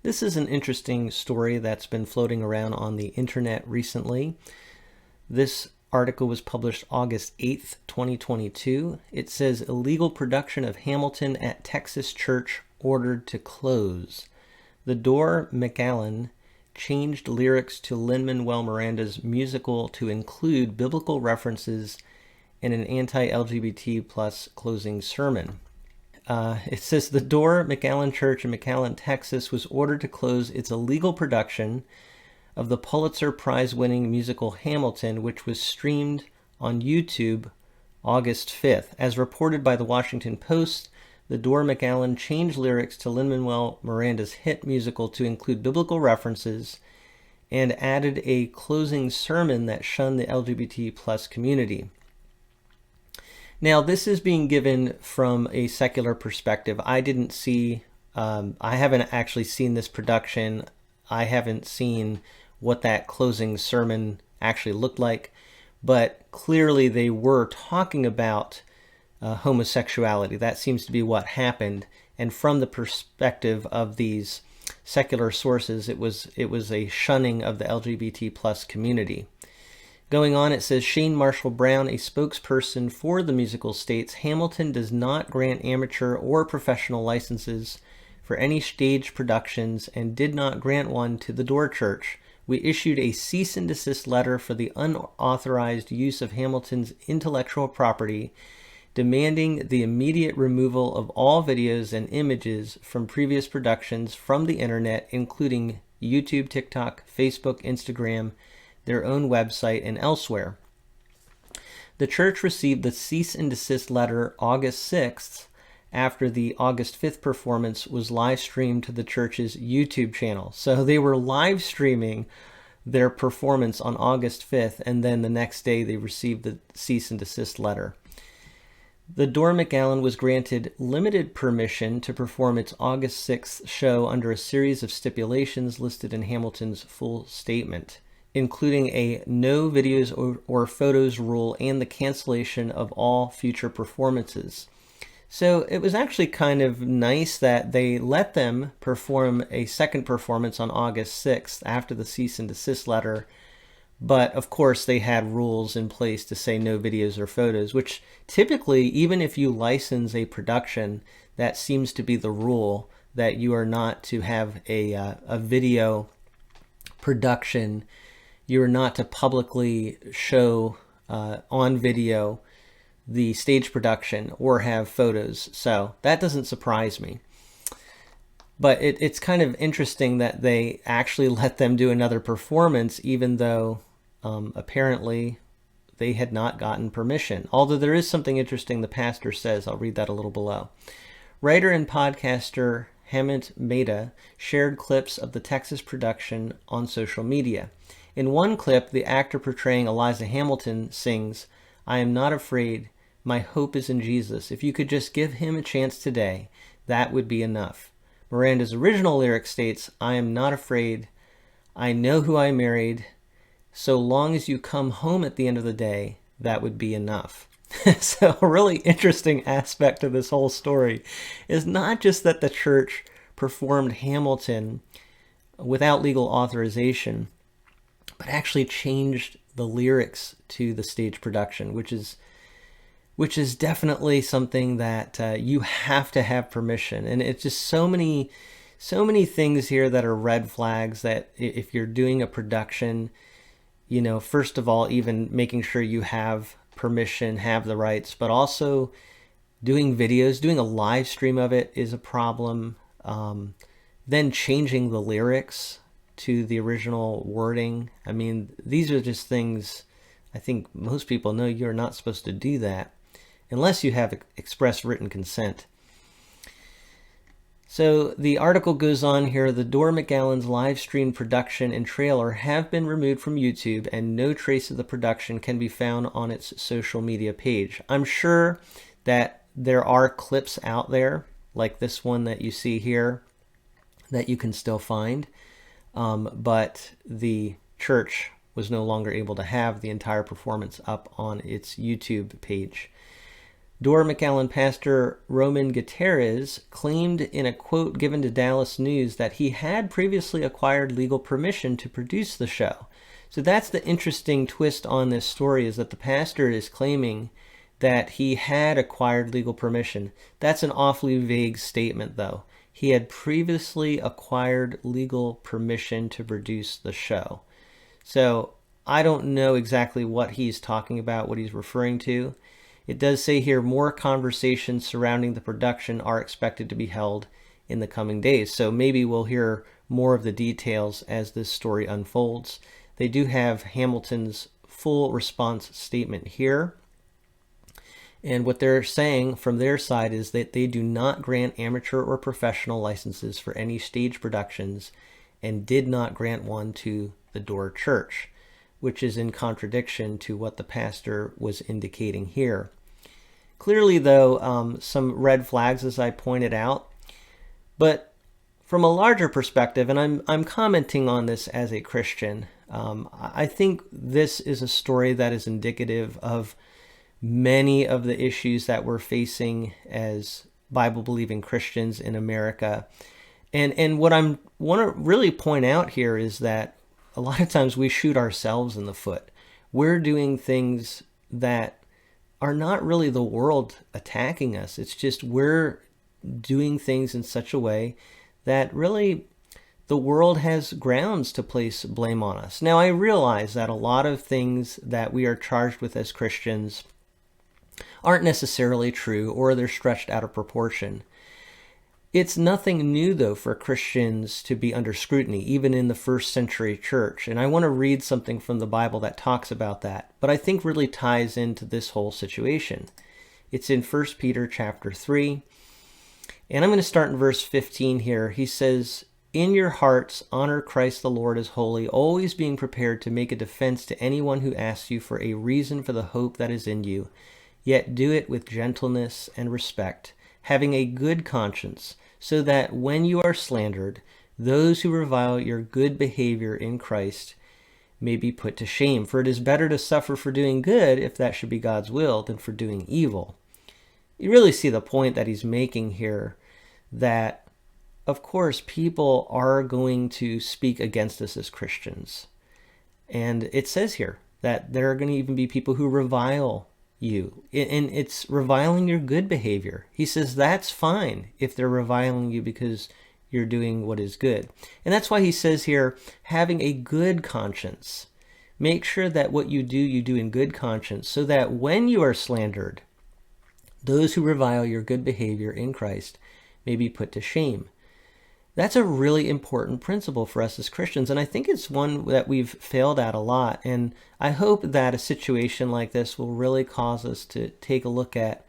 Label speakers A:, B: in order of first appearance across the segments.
A: This is an interesting story that's been floating around on the internet recently. This article was published August 8th, 2022. It says, illegal production of Hamilton at Texas church ordered to close. The Door McAllen changed lyrics to Lin Manuel Miranda's musical to include biblical references in an anti-LGBT plus closing sermon. It says the Door McAllen Church in McAllen, Texas was ordered to close its illegal production of the Pulitzer Prize-winning musical Hamilton, which was streamed on YouTube August 5th. As reported by the Washington Post, the Door McAllen changed lyrics to Lin Manuel Miranda's hit musical to include biblical references and added a closing sermon that shunned the LGBT plus community. Now, this is being given from a secular perspective. I haven't actually seen this production. I haven't seen what that closing sermon actually looked like, but clearly they were talking about homosexuality. That seems to be what happened. And from the perspective of these secular sources, it was a shunning of the LGBT plus community. Going on, it says Shane Marshall Brown, a spokesperson for the musical, states Hamilton does not grant amateur or professional licenses for any stage productions and did not grant one to the Door Church. We issued a cease and desist letter for the unauthorized use of Hamilton's intellectual property, demanding the immediate removal of all videos and images from previous productions from the internet, including YouTube, TikTok, Facebook, Instagram, their own website, and elsewhere. The church received the cease and desist letter August 6th after the August 5th performance was live streamed to the church's YouTube channel. So they were live streaming their performance on August 5th, and then the next day they received the cease and desist letter. The Door McAllen was granted limited permission to perform its August 6th show under a series of stipulations listed in Hamilton's full statement, including a no videos or photos rule and the cancellation of all future performances. So it was actually kind of nice that they let them perform a second performance on August 6th after the cease and desist letter. But of course they had rules in place to say no videos or photos, which typically, even if you license a production, that seems to be the rule, that you are not to have a video production. You're not to publicly show on video the stage production or have photos. So that doesn't surprise me. But it's kind of interesting that they actually let them do another performance, even though apparently they had not gotten permission. Although there is something interesting the pastor says. I'll read that a little below. Writer and podcaster Hemant Mehta shared clips of the Texas production on social media. In one clip, the actor portraying Eliza Hamilton sings, "I am not afraid. My hope is in Jesus. If you could just give him a chance today, that would be enough." Miranda's original lyric states, "I am not afraid. I know who I married. So long as you come home at the end of the day, that would be enough." So a really interesting aspect of this whole story is not just that the church performed Hamilton without legal authorization, but actually changed the lyrics to the stage production, which is definitely something that you have to have permission. And it's just so many things here that are red flags, that if you're doing a production, first of all, even making sure you have permission, have the rights, but also doing videos, doing a live stream of it is a problem. Then changing the lyrics to the original wording. I mean, these are just things I think most people know you're not supposed to do that unless you have express written consent. So the article goes on here. The Door McAllen's live stream production and trailer have been removed from YouTube, and no trace of the production can be found on its social media page. I'm sure that there are clips out there, like this one that you see here, that you can still find. But the church was no longer able to have the entire performance up on its YouTube page. Door McAllen pastor Roman Gutierrez claimed in a quote given to Dallas News that he had previously acquired legal permission to produce the show. So that's the interesting twist on this story, is that the pastor is claiming that he had acquired legal permission. That's an awfully vague statement, though. He had previously acquired legal permission to produce the show. So I don't know exactly what he's talking about, what he's referring to. It does say here more conversations surrounding the production are expected to be held in the coming days. So maybe we'll hear more of the details as this story unfolds. They do have Hamilton's full response statement here. And what they're saying from their side is that they do not grant amateur or professional licenses for any stage productions and did not grant one to the Door Church, which is in contradiction to what the pastor was indicating here. Clearly, though, some red flags, as I pointed out. But from a larger perspective, and I'm commenting on this as a Christian, I think this is a story that is indicative of many of the issues that we're facing as Bible-believing Christians in America. And what I want to really point out here is that a lot of times we shoot ourselves in the foot. We're doing things that are not really the world attacking us. It's just we're doing things in such a way that really the world has grounds to place blame on us. Now, I realize that a lot of things that we are charged with as Christians aren't necessarily true, or they're stretched out of proportion. It's nothing new, though, for Christians to be under scrutiny, even in the first century church. And I want to read something from the Bible that talks about that, but I think really ties into this whole situation. It's in 1 Peter chapter 3, and I'm going to start in verse 15 here. He says, "In your hearts, honor Christ the Lord as holy, always being prepared to make a defense to anyone who asks you for a reason for the hope that is in you. Yet do it with gentleness and respect, having a good conscience, so that when you are slandered, those who revile your good behavior in Christ may be put to shame. For it is better to suffer for doing good, if that should be God's will, than for doing evil." You really see the point that he's making here, that, of course, people are going to speak against us as Christians. And it says here that there are going to even be people who revile you, and it's reviling your good behavior. He says that's fine if they're reviling you because you're doing what is good. And that's why he says here, having a good conscience. Make sure that what you do in good conscience, so that when you are slandered, those who revile your good behavior in Christ may be put to shame. That's a really important principle for us as Christians, and I think it's one that we've failed at a lot. And I hope that a situation like this will really cause us to take a look at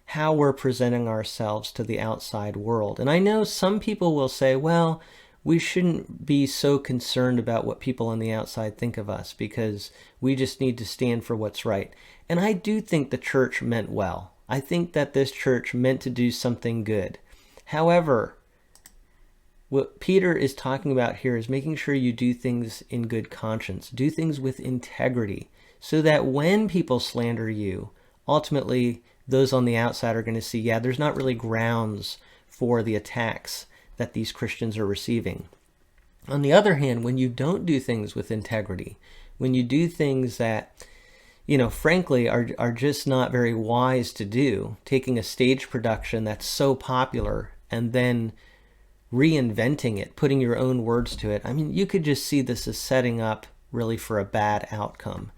A: how we're presenting ourselves to the outside world. And I know some people will say, well, we shouldn't be so concerned about what people on the outside think of us, because we just need to stand for what's right. And I do think the church meant well. I think that this church meant to do something good. However, what Peter is talking about here is making sure you do things in good conscience, do things with integrity, so that when people slander you, ultimately those on the outside are going to see, yeah, there's not really grounds for the attacks that these Christians are receiving. On the other hand, when you don't do things with integrity, when you do things that, frankly, are just not very wise to do, taking a stage production that's so popular and then reinventing it, putting your own words to it. I mean, you could just see this as setting up really for a bad outcome.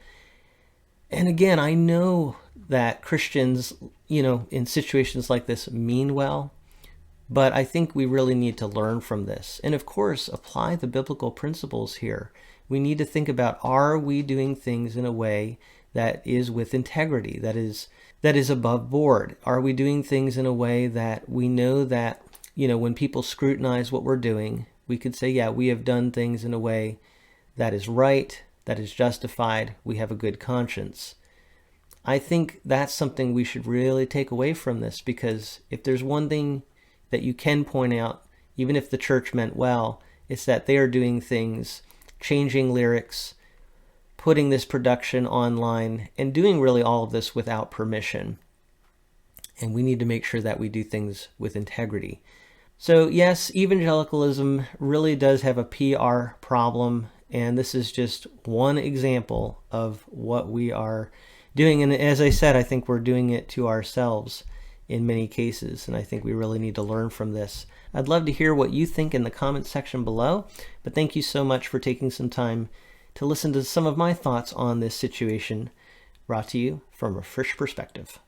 A: And again, I know that Christians, in situations like this mean well, but I think we really need to learn from this. And of course, apply the biblical principles here. We need to think about, are we doing things in a way that is with integrity, that is above board? Are we doing things in a way that we know that when people scrutinize what we're doing, we could say, yeah, we have done things in a way that is right, that is justified, we have a good conscience. I think that's something we should really take away from this, because if there's one thing that you can point out, even if the church meant well, it's that they are doing things, changing lyrics, putting this production online, and doing really all of this without permission. and we need to make sure that we do things with integrity. So yes, evangelicalism really does have a PR problem, and this is just one example of what we are doing. And as I said, I think we're doing it to ourselves in many cases, and I think we really need to learn from this. I'd love to hear what you think in the comments section below, but thank you so much for taking some time to listen to some of my thoughts on this situation, brought to you from A Frisch Perspective.